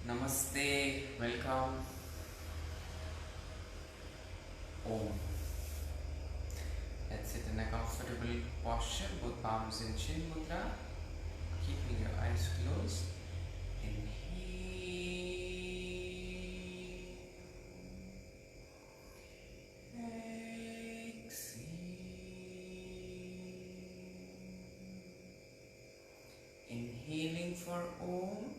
Namaste, welcome. Om. Let's sit in a comfortable posture, both palms in chin mudra, keeping your eyes closed. Inhale, exhale. Inhaling for Om.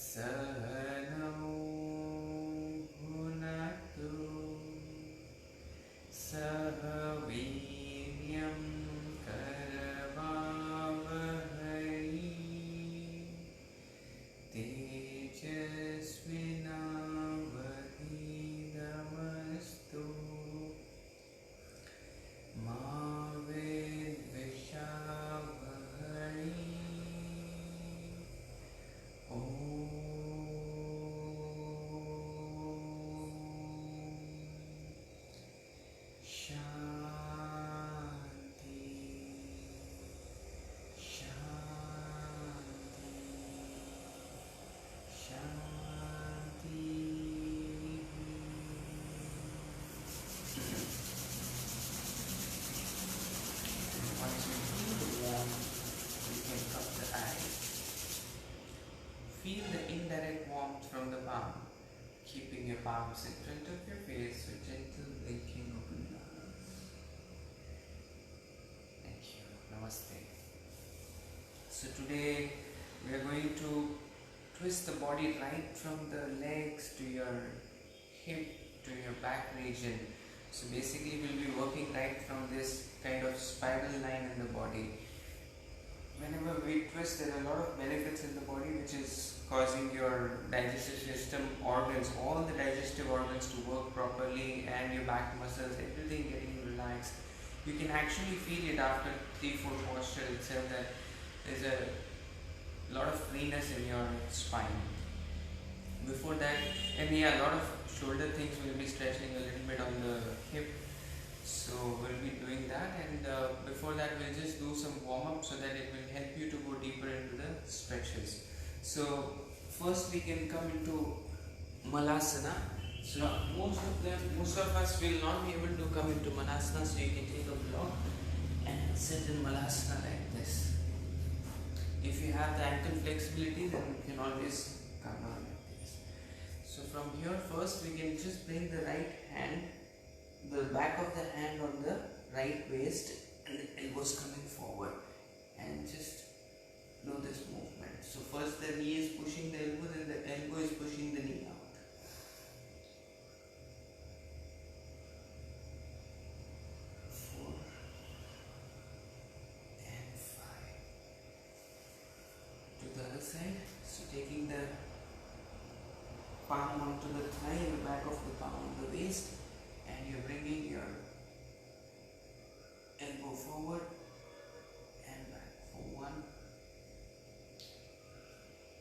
Sahanau bhunaktu sahaviryam karavavahai tejasvinavadhidamastu ma vidvishavahai. Shanti, Shanti, Shanti. Once you feel the warmth, you can cup the eyes. Feel the indirect warmth from the palm, keeping your palms in front of your face with gentle blinking open your eyes. Thank you. Namaste. So today we are going to twist the body right from the legs to your hip to your back region. So basically we'll be working right from this kind of spiral line in the body. Whenever we twist, there are a lot of benefits in the body, which is causing your digestive system organs, all the digestive organs to work properly, and your back muscles, everything getting relaxed. You can actually feel it after 3-4 posture itself that there's a lot of freeness in your spine. Before that, and yeah, a lot of shoulder things will be stretching a little bit on the hip. So we'll be doing that, and before that we'll just do some warm-up so that it will help you to go deeper into the stretches. So first we can come into Malasana. So most of us will not be able to come into Malasana, so you can take a block and sit in Malasana like this. If you have the ankle flexibility, then you can always come down like this. So from here first we can just bring the right hand, the back of the hand on the right waist, and the elbows coming forward, and just do this movement. So first the knee is pushing the elbow, then the elbow is pushing the knee out. 4 and 5. To the other side. So taking the palm onto the thigh and the back of the palm on the waist, and you're bringing your elbow forward and back for 1,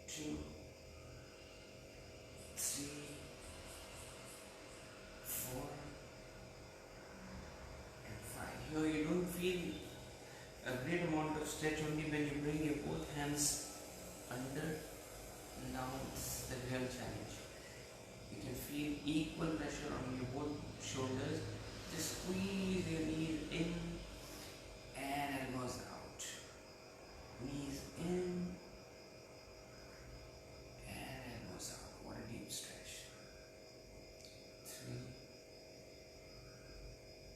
2, 3, 4 and 5. Here you don't feel a great amount of stretch only when you bring your both hands under and down. It's the real challenge. You can feel equal pressure on your both shoulders. Just squeeze your knees in and elbows out. Knees in and elbows out. What a deep stretch. 3,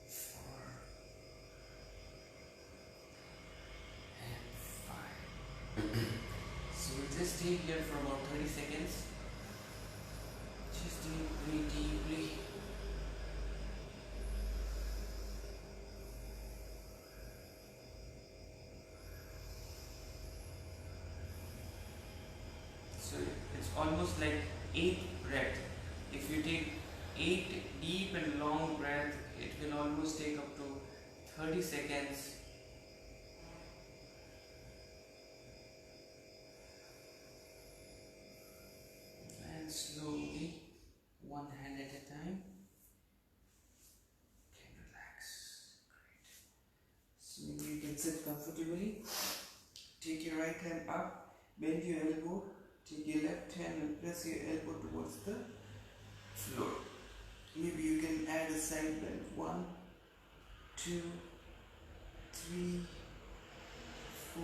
4 and 5. stay here for about 30 seconds. Just breathe deeply. So it's almost like 8 breath. If you take 8 deep and long breath, it will almost take up to 30 seconds. And slowly, one hand at a time, can relax. Great. So maybe you can sit comfortably. Take your right hand up, bend your elbow, take your left hand and press your elbow towards the floor. Maybe you can add a side bend. 1, 2, 3, 4,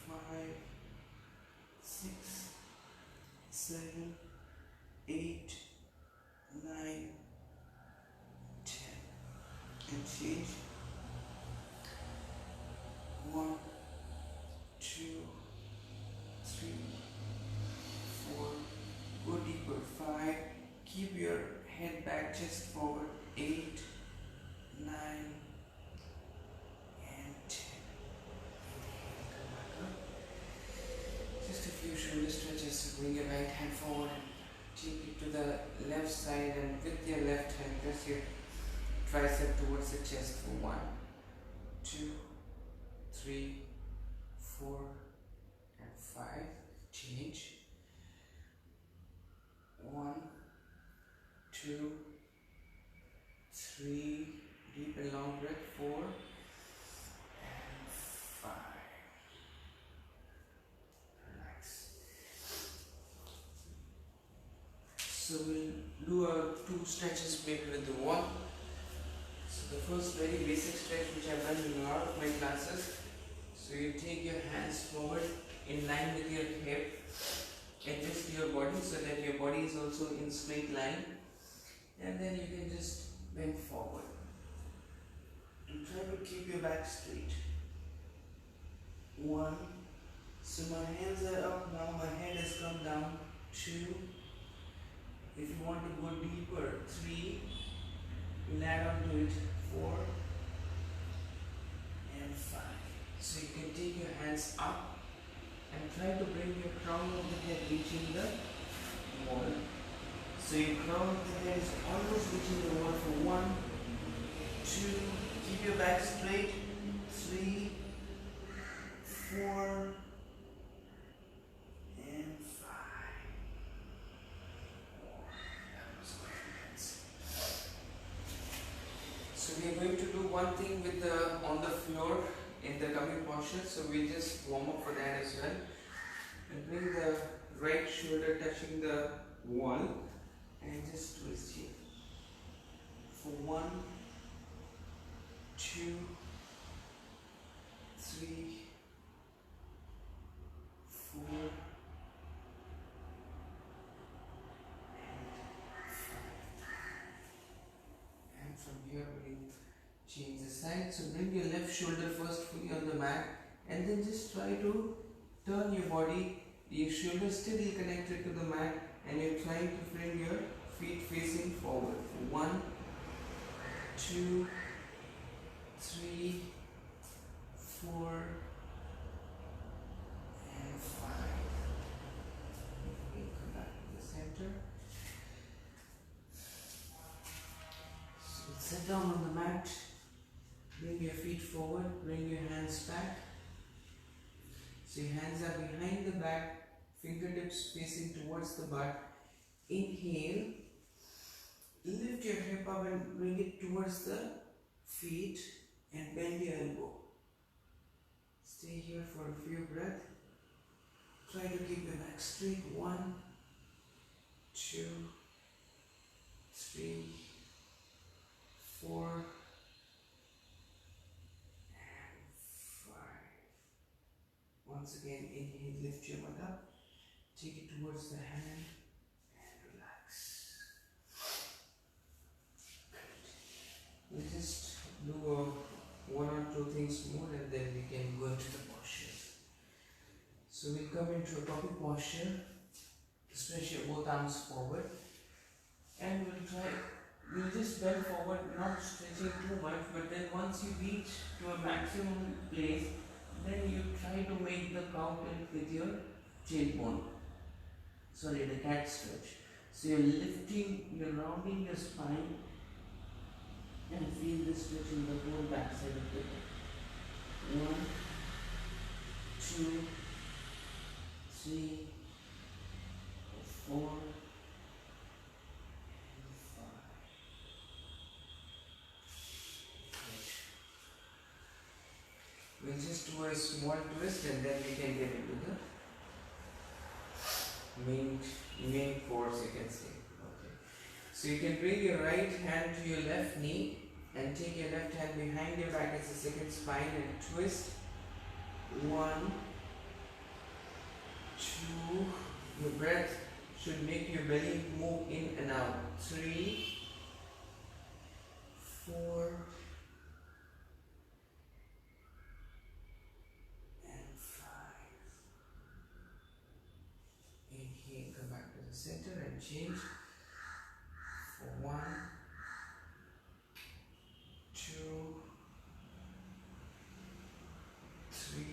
5, 6, 7, 8, 9, 10. And change. 1, 2, 3, 4. Go deeper. 5. Keep your head back, chest forward. 8, 9, and 10. Just a few shoulder stretches. Bring your right hand forward and take it to the left side, and with your left hand press your tricep towards the chest for 1, 2, 3, 4, and 5. Change. 1, 2, 3. Deep and long breath. 4 and 5. Relax. So we'll do 2 stretches maybe with the wall. So the first very basic stretch which I've done in a lot of my classes. So you take your hands forward in line with your hip, adjust your body so that your body is also in straight line, and then you can just bend forward and try to keep your back straight. 1. So my hands are up now, my head has come down. 2. If you want to go deeper, 3. You'll add on to it. 4 and 5. So you can take your hands up and try to bring your crown of the head reaching the wall. So your crown of the head is almost reaching the wall for 1, 2, keep your back straight, 3, 4, and 5. So we are going to do one thing with on the floor in the coming posture. So we'll just warm up for that as well. And bring the right shoulder touching the wall and just twist here. For 1, 2, 3, 4, and 5. And from here we'll change the side. So bring your left shoulder first fully on the mat, and then just try to turn your body. Your shoulder still connected to the mat, and you're trying to bring your feet facing forward. 1, 2, 3, 4, and 5. Okay, come back to the center. So sit down on the mat. Bring your feet forward. Bring your hands back. So your hands are behind the back. Fingertips facing towards the butt. Inhale. Lift your hip up and bring it towards the feet and bend your elbow. Stay here for a few breaths. Try to keep your back straight. 1, 2, 3, 4, and 5. Once again, inhale, lift your butt up. Take it towards the hand and relax. We'll just do 1 or 2 things more, and then we can go into the posture. So So we'll come into a puppy posture. Stretch your both arms forward, and we'll just bend forward, not stretching too much, but then once you reach to a maximum place, then you try to make the cow tilt with your tailbone. Sorry, the cat stretch. So you're rounding your spine and feel the stretch in the whole backside of the head. 1, 2, 3, 4, and 5. We'll just do a small twist and then we can get into the main course, you can say. Okay. So you can bring your right hand to your left knee and take your left hand behind your back as a second spine and twist. 1, 2. Your breath should make your belly move in and out. 3, 4, and 5. Inhale, come back to the center and change. For 1, 2, 3,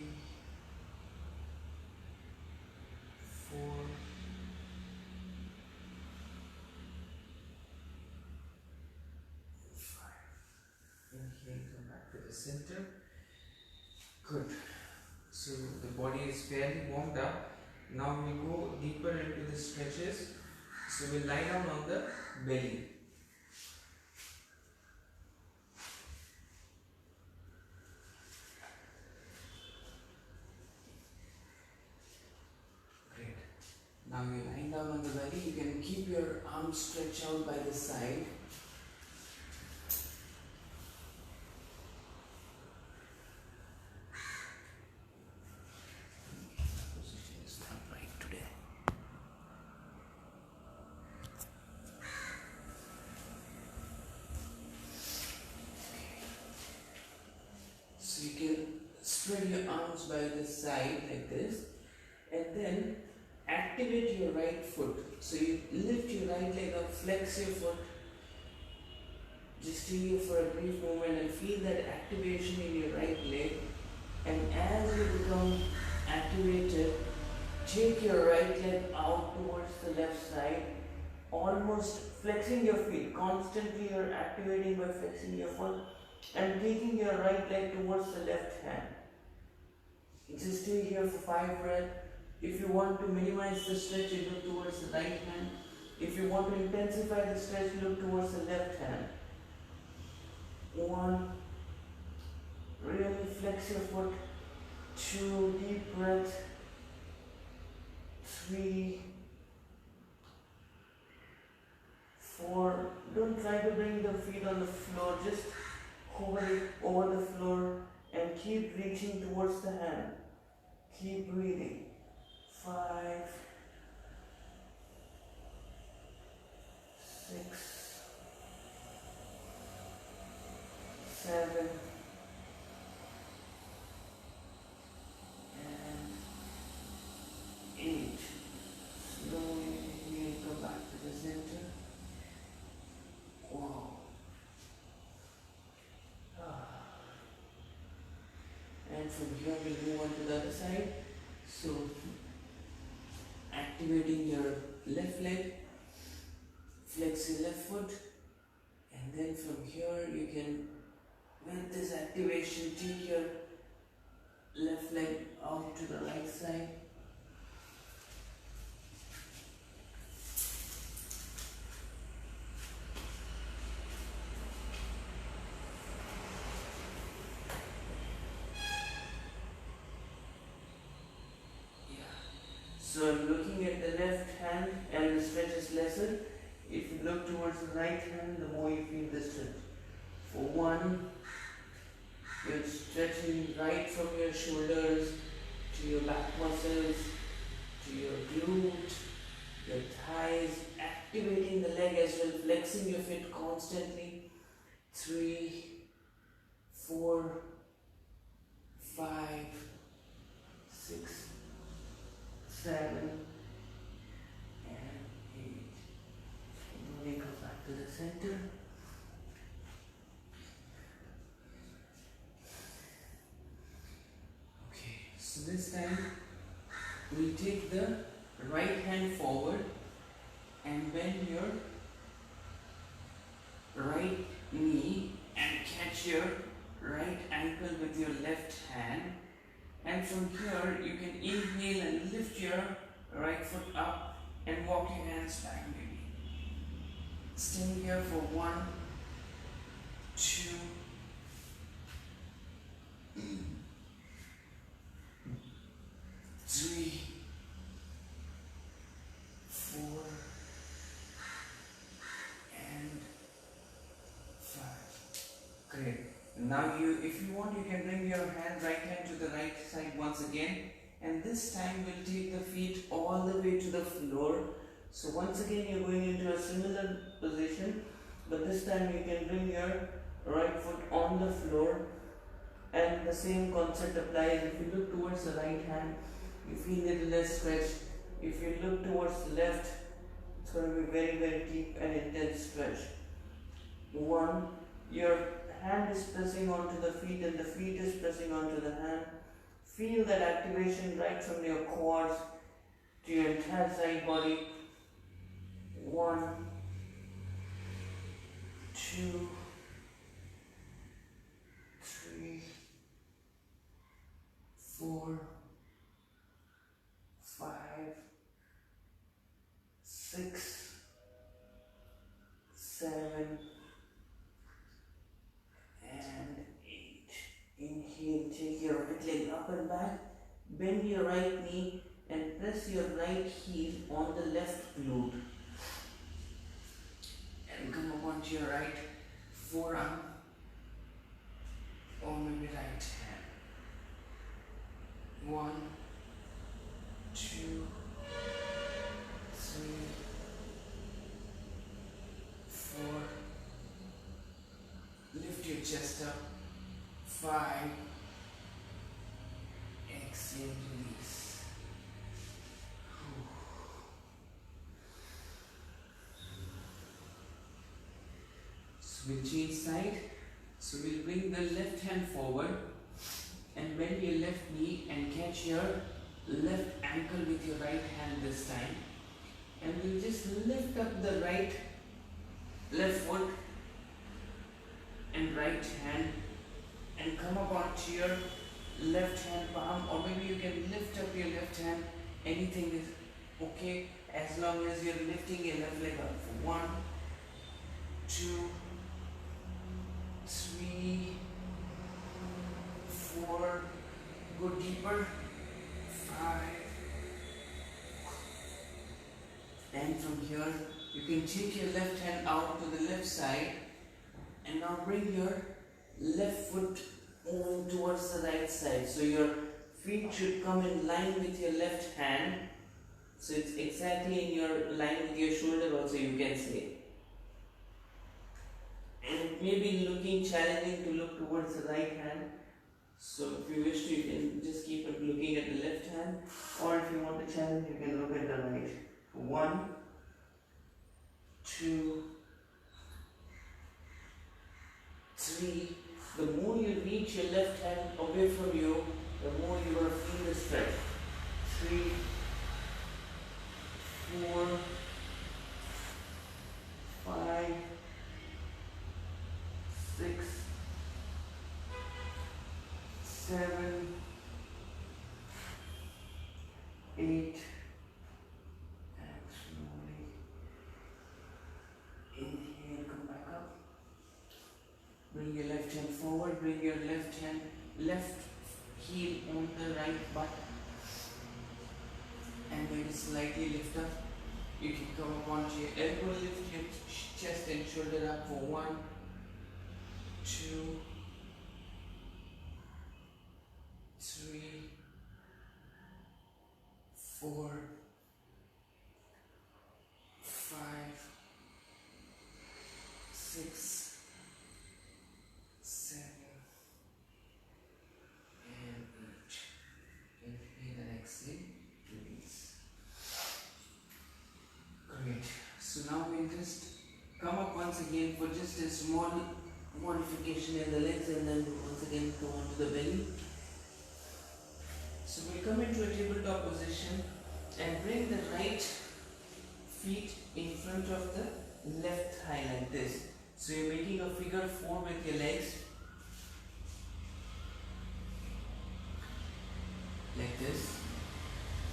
4, and 5. Inhale, come back to the center. Good. So the body is fairly warmed up. Now we'll go deeper into the stretches. So we'll lie down on the belly. Great. Now you're lying down on the belly. You can keep your arms stretched out by the side. So you can spread your arms by the side like this and then activate your right foot. So you lift your right leg up, flex your foot, just stay here for a brief moment and feel that activation in your right leg, and as you become activated, take your right leg out towards the left side, almost flexing your feet. Constantly you're activating by flexing your foot and taking your right leg towards the left hand. Just stay here for 5 breaths. If you want to minimize the stretch, you look towards the right hand. If you want to intensify the stretch, look towards the left hand. 1, really flex your foot. 2, deep breath. 3, 4, don't try to bring the feet on the floor, just hover it over the floor and keep reaching towards the hand. Keep breathing. 5, 6, 7, and 8. Slowly inhale, come back to the center. Wow. And from here we'll move on to the other side. So activating your left leg, flex your left foot, and then from here you can, with this activation, take your left leg out to the right side. So I'm looking at the left hand and the stretch is lesser. If you look towards the right hand, the more you feel the stretch. For 1, you're stretching right from your shoulders to your back muscles, to your glute, your thighs, activating the leg as well, flexing your feet constantly. 3, 4, 5, 6, 7 and 8. Slowly come back to the center. Okay, so this time we'll take the right hand forward and bend your right knee and catch your right ankle with your left hand, and from here you can inhale and lift your right foot up and walk your hands back maybe. Staying here for 1, 2, 3, 4 and 5. Great. Now if you want, you can bring your right hand to the right side once again, and this time we'll take the feet all the way to the floor. So once again you're going into a similar position, but this time you can bring your right foot on the floor, and the same concept applies. If you look towards the right hand, you feel little less stretch. If you look towards the left, it's going to be very, very deep and intense stretch. 1, your hand is pressing onto the feet and the feet is pressing onto the hand. Feel that activation right from your quads to your entire side body. 1, 2, 3, 4, 5, 6, 7 and 8. Inhale, take your right leg up and back, bend your right knee and press your right heel on the left glute, and come up onto your right forearm or maybe right hand. 1, 2, 3, 4. Lift your chest up. 5. Exhale, release. So we'll change side. So we'll bring the left hand forward and bend your left knee and catch your left ankle with your right hand this time. And we'll just lift up the left foot and right hand and come up onto your left hand palm, or maybe you can lift up your left hand. Anything is okay as long as you're lifting your left leg up. 1, 2, 3, 4. Go deeper. 5. And from here you can take your left hand out to the left side, and now bring your left foot moving towards the right side. So your feet should come in line with your left hand. So it's exactly in your line with your shoulder also, you can say. And it may be looking challenging to look towards the right hand. So if you wish to, you can just keep it looking at the left hand. Or if you want to challenge, you can look at the right. 1, 2, 3. The more you reach your left hand away from you, the more you will feel the stretch. 3, 4, 5, 6, 7, 8, and slowly inhale, come back up. Bring your left hand forward, bring your left heel on the right butt, and maybe slightly lift up. You can come up onto your elbow, lift your chest and shoulder up for 1, 2, 3, 4, 5, 6, 7, and 8. Inhale and exhale, release. can just come up once again for just a small modification in the legs, and then once again come onto the belly. So we'll come into a tabletop position and bring the right feet in front of the left thigh like this. So you're making a figure 4 with your legs like this,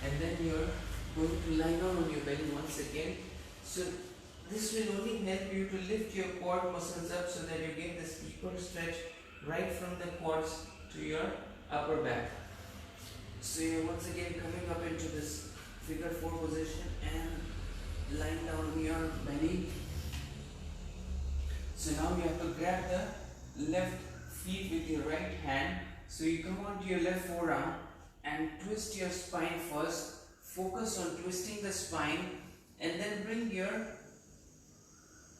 and then you're going to lie down on your belly once again. So this will only help you to lift your quad muscles up so that you get this deeper stretch right from the quads to your upper back. So you're once again coming up into this figure 4 position and lying down on your belly. So now you have to grab the left feet with your right hand. So you come onto your left forearm and twist your spine first. Focus on twisting the spine, and then bring your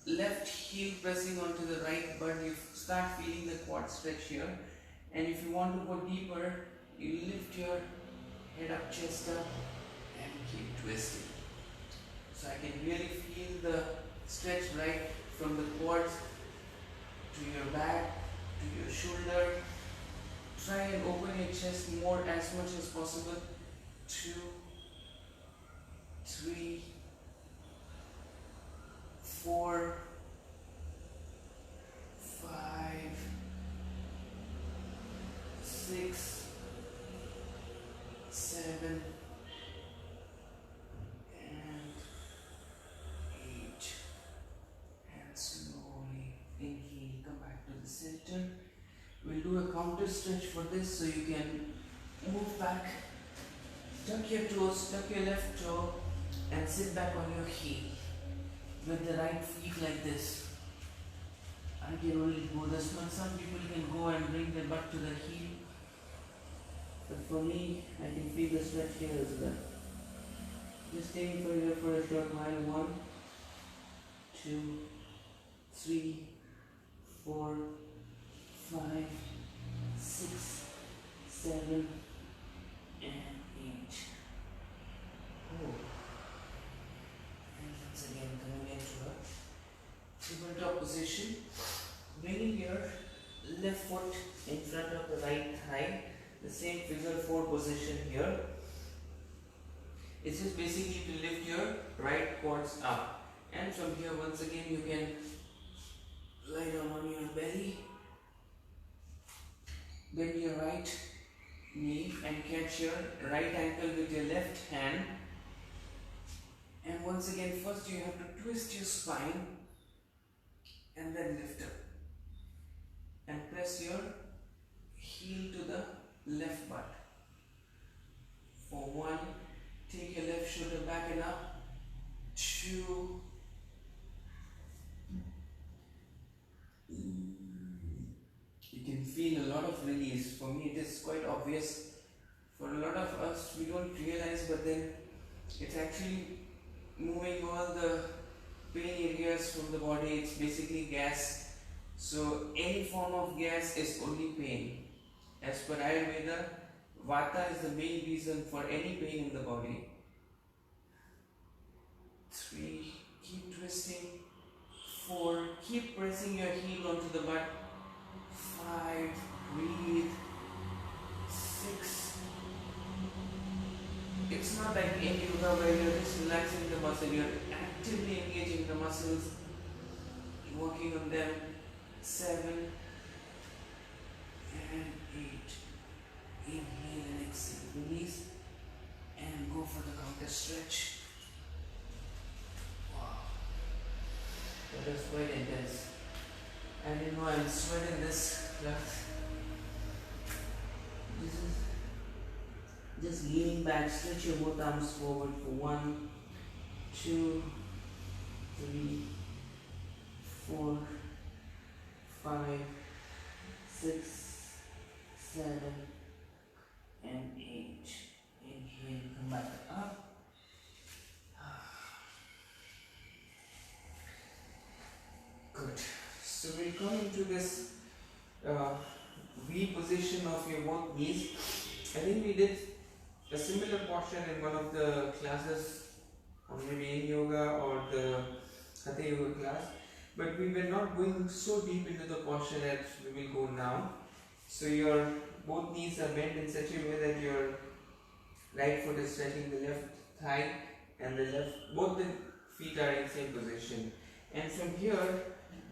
left heel pressing onto the right butt. You start feeling the quad stretch here, and if you want to go deeper, you lift your head up, chest up, and keep twisting. So I can really feel the stretch right from the quads to your back, to your shoulder. Try and open your chest more as much as possible. 2, 3, 4, 5, 6, 7, and 8. And slowly inhale, come back to the center. We'll do a counter stretch for this, so you can move back, tuck your toes, tuck your left toe, and sit back on your heel with the right feet like this. I can only go this one. Some people can go and bring their butt to the heel, but for me, I can feel the stretch here as well. Just staying for here for a short while. 1, 2, 3, 4, 5, 6, 7, and 8. Oh. And once again coming into a tabletop position, bringing your left foot in front of the right thigh, the same figure 4 position here. It's just basically to lift your right quads up, and from here once again you can lie down on your belly, bend your right knee and catch your right ankle with your left hand. And once again, first you have to twist your spine and then lift up. And press your heel to the left butt. For 1, take your left shoulder back and up. 2, you can feel a lot of release. For me, it is quite obvious. For a lot of us, we don't realize, but then it's actually moving all the pain areas from the body. It's basically gas. So any form of gas is only pain. As per Ayurveda, Vata is the main reason for any pain in the body. 3, keep twisting. 4, keep pressing your heel onto the butt. 5, breathe. 6. It's not like in yoga where you're just relaxing the muscle, you're actively engaging the muscles, working on them. 7 and 8. Inhale and exhale, release, and go for the counter stretch. Wow, that is quite intense. And you know, I'm sweating this class. This is just leaning back, stretch your both arms forward for 1, 2, 3, 4, 5, 6, 7, and 8. Inhale, come back up. Good. So we'll come into this V position of your both knees. I think we did a similar posture in one of the classes, or maybe in yoga or the Hatha Yoga class, but we were not going so deep into the posture that we will go now. So your both knees are bent in such a way that your right foot is touching the left thigh and the left, both the feet are in same position. And from here,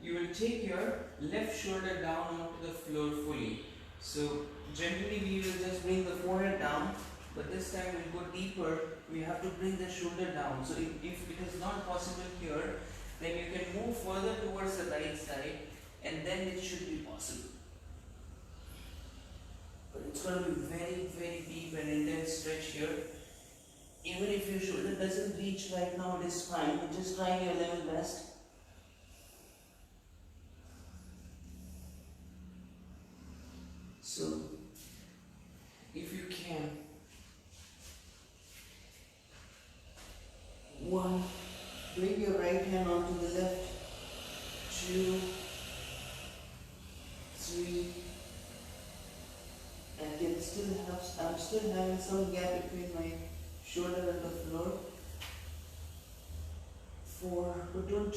you will take your left shoulder down onto the floor fully. So generally we will just bring the forehead down, but this time we'll go deeper. We have to bring the shoulder down. So if it is not possible here, then you can move further towards the right side, and then it should be possible. But it's going to be very, very deep and intense stretch here. Even if your shoulder doesn't reach right now, it is fine. But just try your level best. So, if you can, 1, bring your right hand onto the left, 2, 3, and I'm still having some gap between my shoulder and the floor. 4, but don't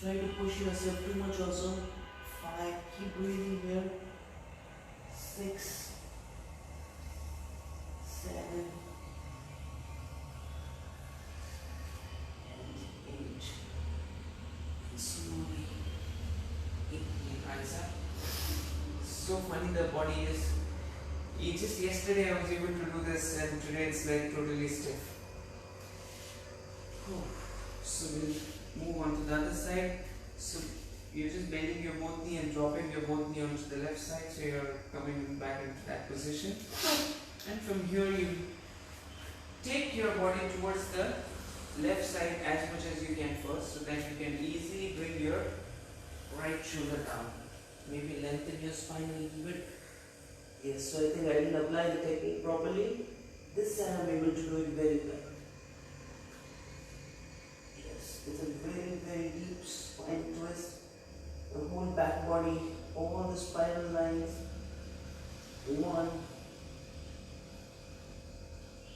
try to push yourself too much also. 5, keep breathing here. 6, 7, and 8. And slowly rise up. So funny the body is. Just yesterday I was able to do this, and today it's like totally stiff. So we'll move on to the other side. So you're just bending your both knee and dropping your both knee onto the left side, so you're coming back into that position. And from here you take your body towards the left side as much as you can first, so that you can easily bring your right shoulder down. Maybe lengthen your spine a little bit. Yes, so I think I didn't apply the technique properly. This time I'm able to do it very well. Yes, it's a very, very deep spine twist. The whole back body, all the spinal lines. 1,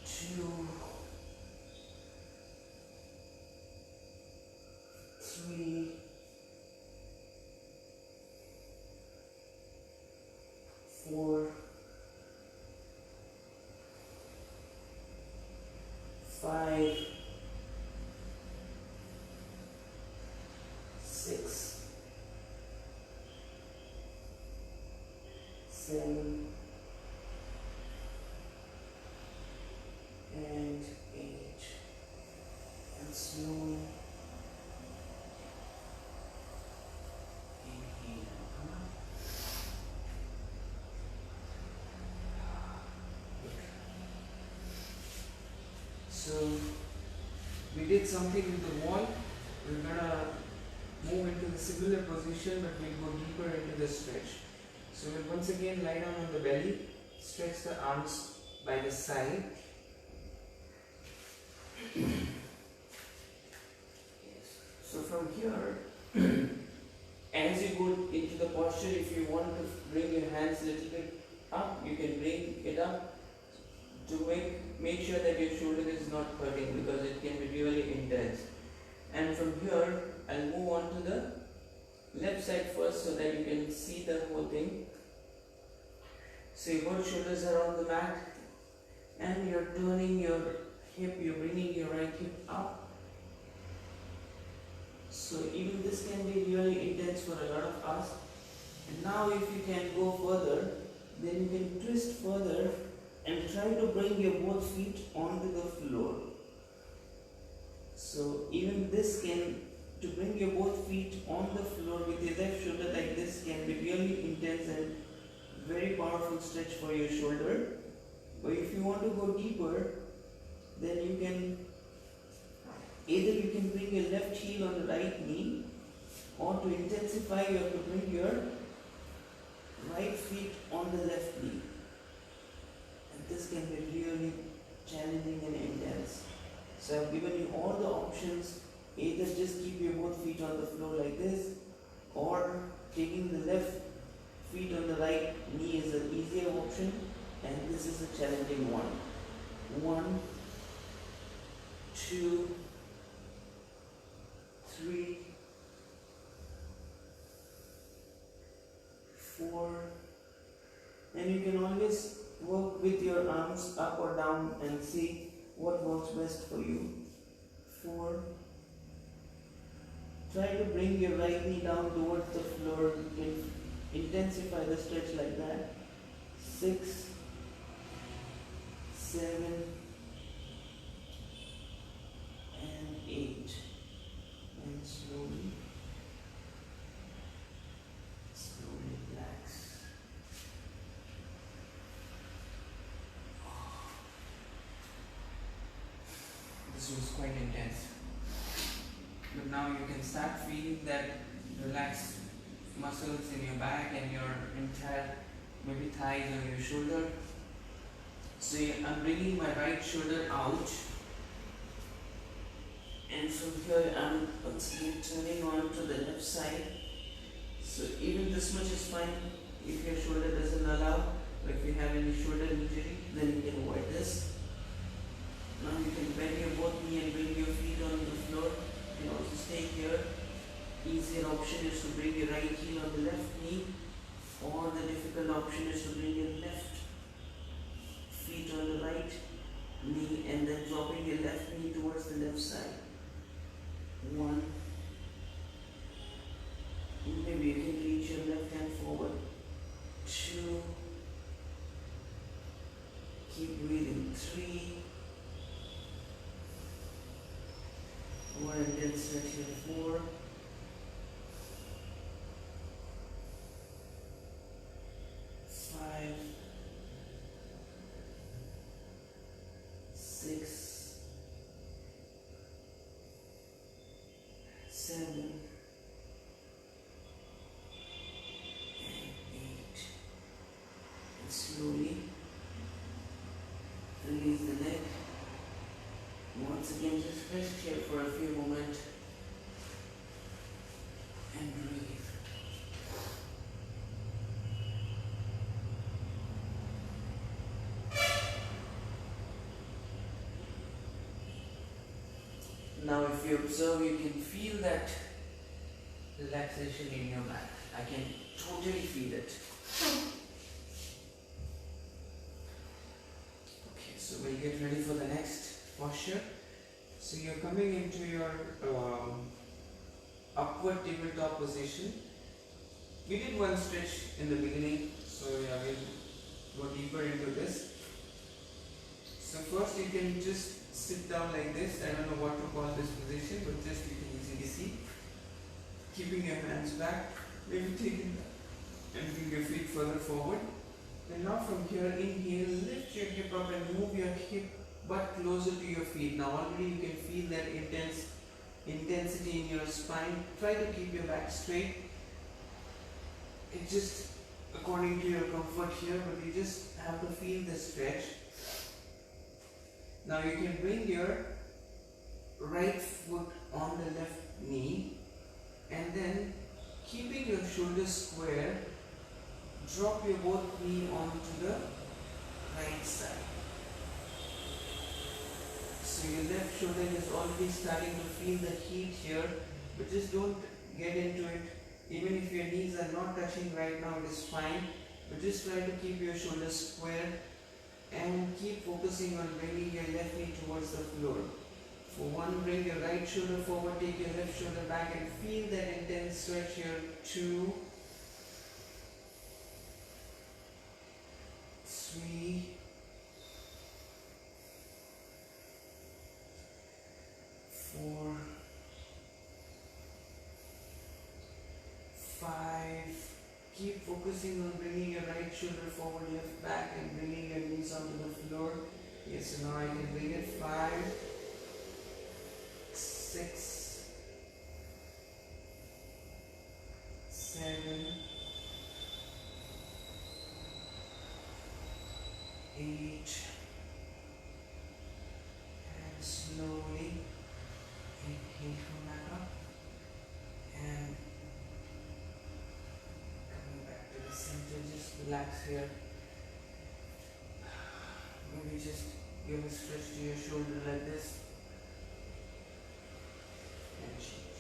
2, 3, 4, 5, 6, 7, and 8. And slowly inhale. So we did something with the wall. We're gonna move into the similar position, but we'll go deeper into the stretch. So we'll once again lie down on the belly, stretch the arms by the side. Yes. So from here, as you go into the posture, if you want to bring your hands a little bit up, you can bring it up to make sure that your shoulder is not hurting, because it can be really intense. And from here, I'll move on to the left side first, so that you can see the whole thing. So your both shoulders are on the mat, and you're turning your hip, you're bringing your right hip up. So even this can be really intense for a lot of us. And now if you can go further, then you can twist further and try to bring your both feet onto the floor. So even this to bring your both feet on the floor with your left shoulder like this can be really intense and very powerful stretch for your shoulder. But if you want to go deeper, then you can bring your left heel on the right knee, or to intensify you have to bring your right feet on the left knee. And this can be really challenging and intense. So I've given you all the options. Either just keep your both feet on the floor like this, or taking the left feet on the right knee is an easier option, and this is a challenging one. 1, 2, 3, up or down and see what works best for you. 4. Try to bring your right knee down towards the floor. You can intensify the stretch like that. 6, 7, and 8. And slowly relax. This was quite intense. But now you can start feeling that relaxed muscles in your back and your entire maybe thighs or your shoulder. So I'm bringing my right shoulder out, and from here I'm once again turning on to the left side. So even this much is fine. If your shoulder doesn't allow, or if you have any shoulder injury, then you can avoid this. Now you can bend your both knee and bring your feet on the floor. You can also stay here. Easier option is to bring your right heel on the left knee, or the difficult option is to bring your left feet on the right knee and then dropping your left knee towards the left side. 1. Maybe you can reach your left hand forward. 2. Keep breathing. 3. More intense stretch here. 4. 5. 6. 7. And 8. And slowly release the neck. Once again, just rest here for a few moments and breathe. Now if you observe, you can feel that relaxation in your back. I can totally feel it. Okay, so we'll get ready for the next posture. So you're coming into your upward tabletop position. We did one stretch in the beginning, so yeah, we'll go deeper into this. So first you can just sit down like this. I don't know what to call this position, but just you can easily see. Keeping your hands back, maybe taking and bring your feet further forward. And now from here, inhale, lift your hip up and move your hip butt closer to your feet. Now already you can feel that intensity in your spine. Try to keep your back straight. It's just according to your comfort here, but you just have to feel the stretch. Now you can bring your right foot on the left knee and then keeping your shoulders square, drop your both knee onto the right side. So your left shoulder is already starting to feel the heat here, but just don't get into it. Even if your knees are not touching right now, it is fine, but just try to keep your shoulders square and keep focusing on bringing your left knee towards the floor. For 1, bring your right shoulder forward, take your left shoulder back and feel that intense stretch here. 2, 3, 4, 5. Keep focusing on bringing your right shoulder forward, lift back and bringing your knees onto the floor. Yes, so now I can bring it. 5, 6, 7, 8, and slowly inhale, come back up and coming back to the center. Just relax here. Maybe just give a stretch to your shoulder like this and change.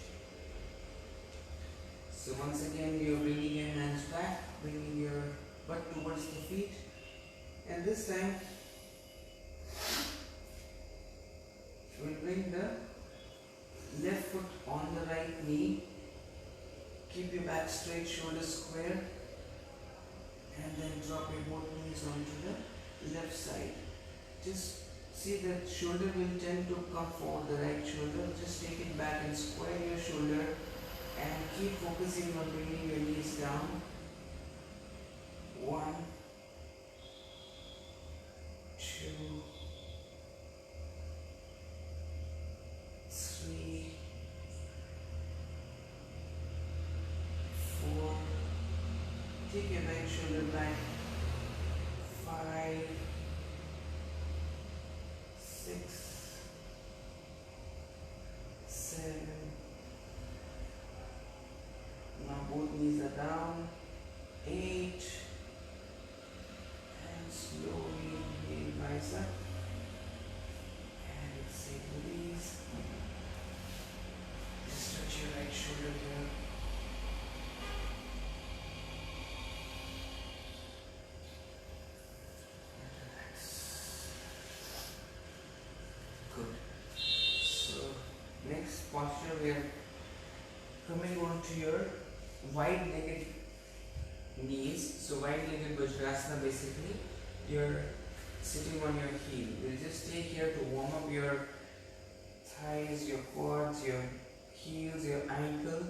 So once again, you're bringing your hands back, bringing your butt towards the feet, and this time bring the left foot on the right knee. Keep your back straight, shoulders square, and then drop your both knees onto the left side. Just see that shoulder will tend to come forward, the right shoulder. Just take it back and square your shoulder and keep focusing on bringing your knees down. 1, 2, 3, 4. Take your right shoulder back. 5, 6, 7. Now both knees are down. 8. And slowly inhale, rise up. And exhale, release. Just touch your right shoulder here. Good. So next posture, we are coming on to your wide-legged knees. So wide-legged Vajrasana, basically you're sitting on your heel. We'll just take here to warm up your thighs, your quads, your heels, your ankle.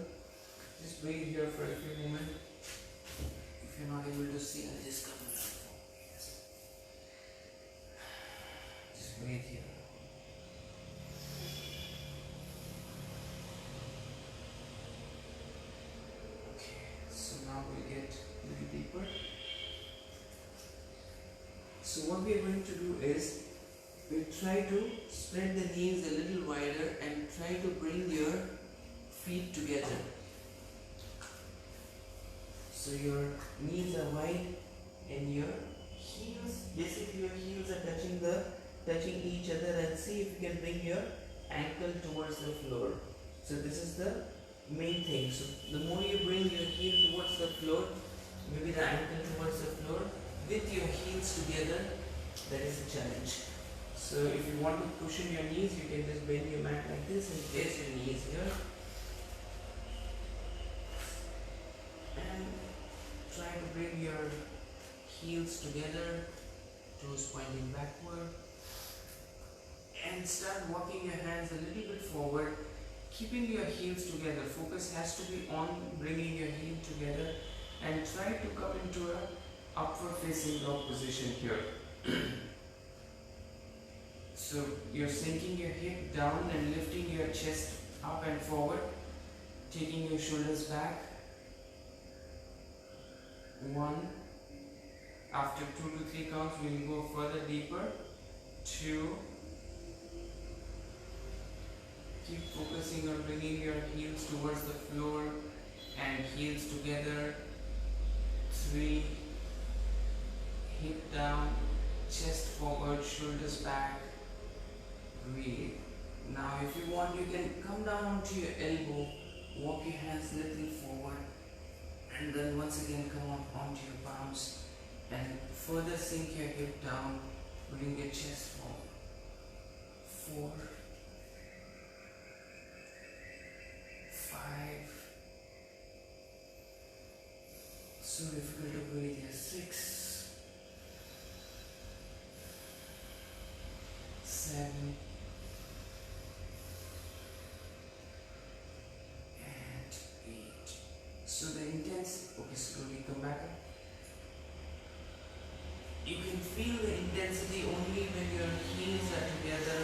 Just breathe here for a few moments. If you're not able to see, I'll just come down. Yes. Just breathe here. Now we'll get a little deeper. So what we are going to do is, we'll try to spread the knees a little wider and try to bring your feet together. So your knees are wide and your heels, basically your heels are touching each other, and see if you can bring your ankle towards the floor. So this is the main thing. So the more you bring your heel towards the floor, maybe the ankle towards the floor, with your heels together, that is a challenge. So if you want to cushion your knees, you can just bend your mat like this and place your knees here. And try to bring your heels together, toes pointing backward. And start walking your hands a little bit forward, keeping your heels together. Focus has to be on bringing your heel together, and try to come into a upward facing dog position here. So you're sinking your hip down and lifting your chest up and forward, taking your shoulders back. 1. After 2 to 3 counts, we'll go further deeper. 2. Keep focusing on bringing your heels towards the floor and heels together. 3. Hip down, chest forward, shoulders back. Breathe. Now if you want, you can come down onto your elbow, walk your hands a little forward, and then once again come onto your palms and further sink your hip down, bring your chest forward. 4, 5. So difficult to breathe here. 6, 7, and 8. So the intense, okay, slowly come back up. You can feel the intensity only when your heels are together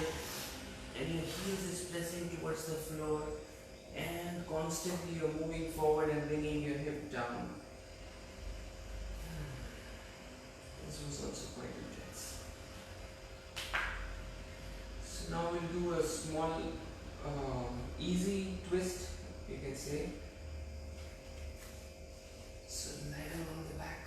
and your heels is pressing towards the floor, and constantly you're moving forward and bringing your hip down. This was also quite intense. So now we'll do a small easy twist, you can say. So lie down on the back.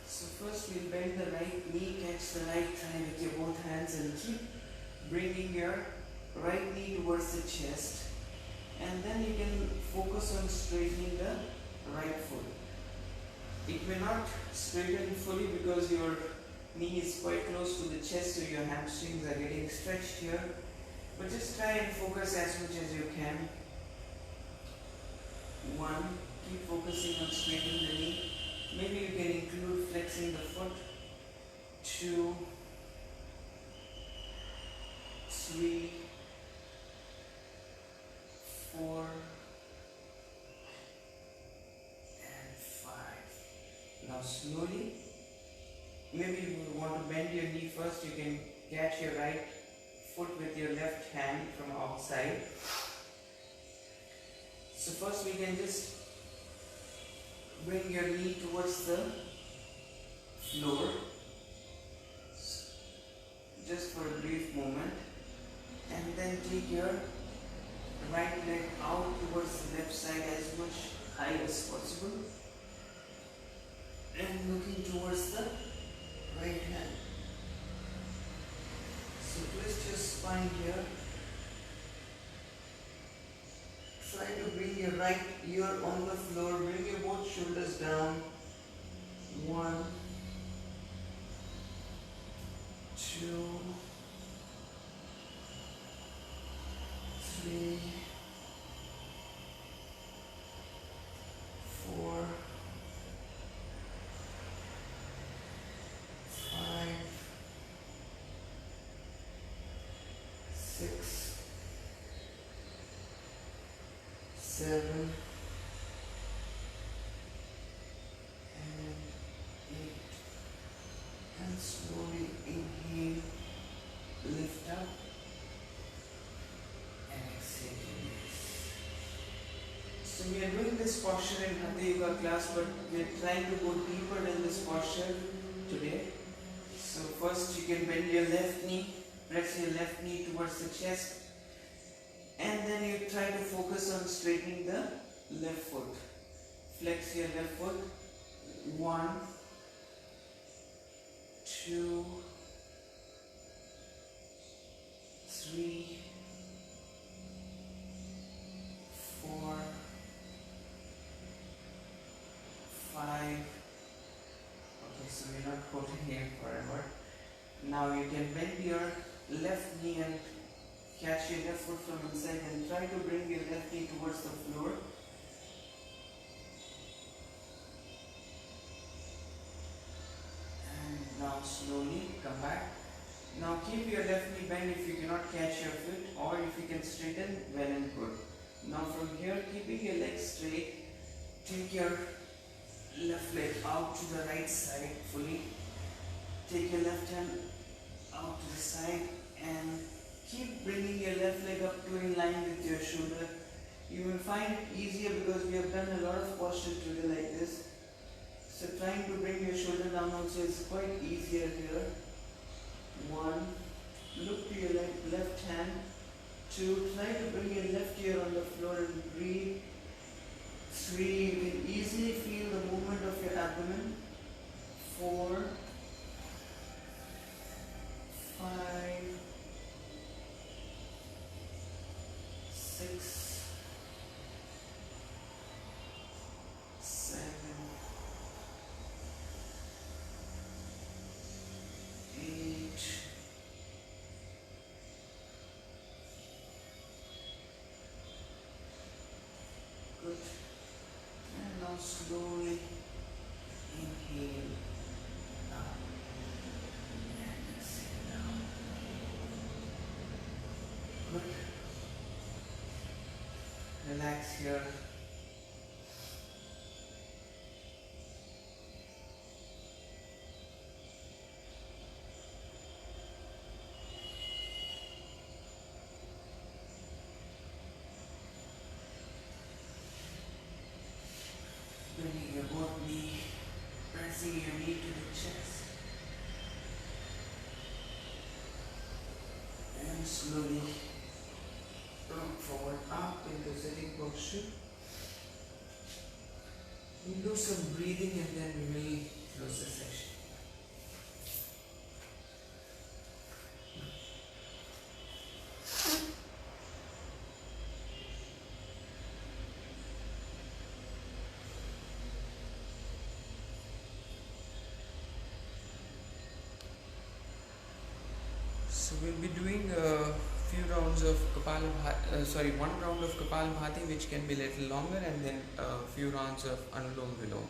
So first we'll bend the right knee, catch the right thigh with your both hands, and keep bringing your right knee towards the chest. And then you can focus on straightening the right foot. It may not straighten fully because your knee is quite close to the chest, so your hamstrings are getting stretched here. But just try and focus as much as you can. 1. Keep focusing on straightening the knee. Maybe you can include flexing the foot. 2, 3, 4, and 5. Now slowly, maybe you want to bend your knee first. You can catch your right foot with your left hand from outside. So first we can just bring your knee towards the floor, just for a brief moment, and then take your right leg out towards the left side as much high as possible, and looking towards the right hand. So twist your spine here. Try to bring your right ear on the floor, bring your both shoulders down. 1, 2, 3, 4, 5, 6, 7, and 8. And slowly inhale, lift up, and exhale, release. So we are doing this posture in Hatha Yoga class, but we are trying to go deeper in this posture today. So first you can bend your left knee, press your left knee towards the chest, and then you try to focus on straightening the left foot. Flex your left foot. 1, 2, 3, 4, 5. Okay, so we're not holding here forever. Now you can bend your left knee and catch your left foot from inside and try to bring your left knee towards the floor. And now slowly come back. Now keep your left knee bent if you cannot catch your foot, or if you can straighten, well and good. Now from here, keeping your legs straight, take your left leg out to the right side fully. Take your left hand out to the side and keep bringing your left leg up to in line with your shoulder. You will find it easier because we have done a lot of posture today like this. So trying to bring your shoulder down also is quite easier here. 1, look to your left hand. 2, try to bring your left ear on the floor and breathe. 3, you can easily feel the movement of your abdomen. 4, 5, 6, 7, 8, 'Good. And now slowly inhale up and exhale down. Good. Relax here. Bringing your both knee, pressing your knee to the chest. And slowly rock forward up into sitting posture. We'll do some breathing and then we will close the session. one round of Kapalabhati, which can be little longer, and then a few rounds of Anulom Vilom.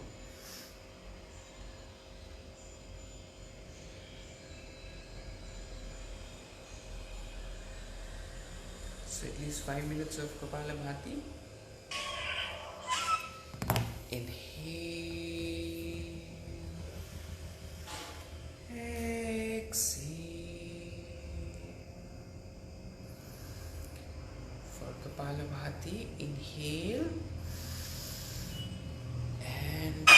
So at least 5 minutes of Kapalabhati. Inhale, exhale. For Kapalabhati, inhale and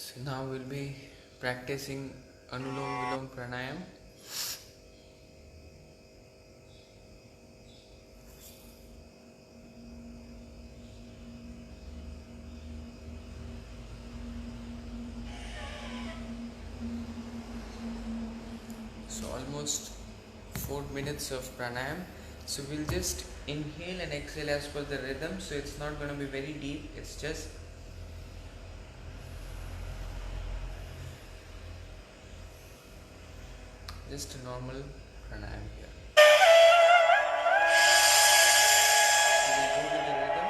So now we'll be practicing Anulom Vilom Pranayam. So almost 4 minutes of pranayam. So we'll just inhale and exhale as per the rhythm. So it's not going to be very deep. It's just a normal pranayam here. So we'll go to the rhythm.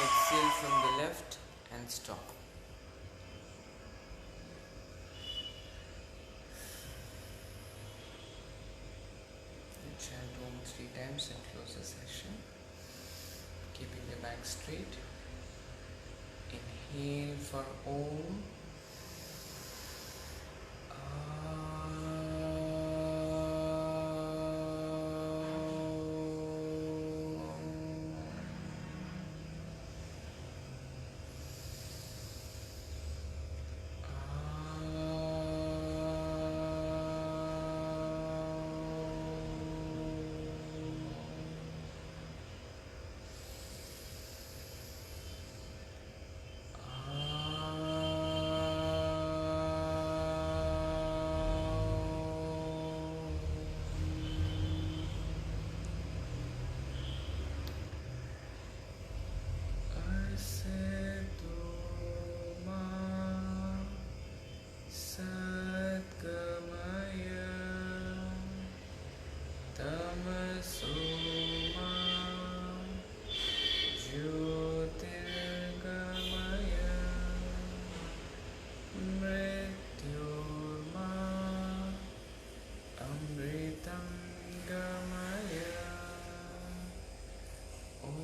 Exhale from the left and stop. And chant Om 3 times and close the session. Keeping the back straight. Inhale for Om. Jyotirgamaya Mrityurma Amritam Gamaya. Om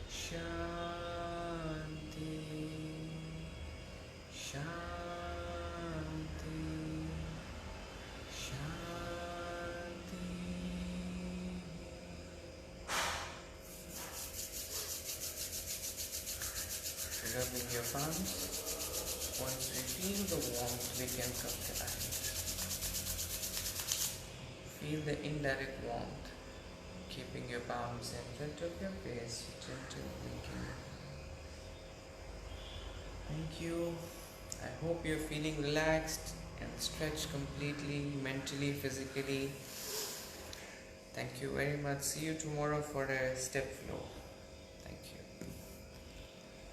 Shanti Shanti Shanti. Rubbing your palms. Once we feel the warmth, we can come to eyes. Feel the indirect warmth. Keeping your palms in front of your face, gentle blinking. Thank you. I hope you're feeling relaxed and stretched completely, mentally, physically. Thank you very much. See you tomorrow for a step flow.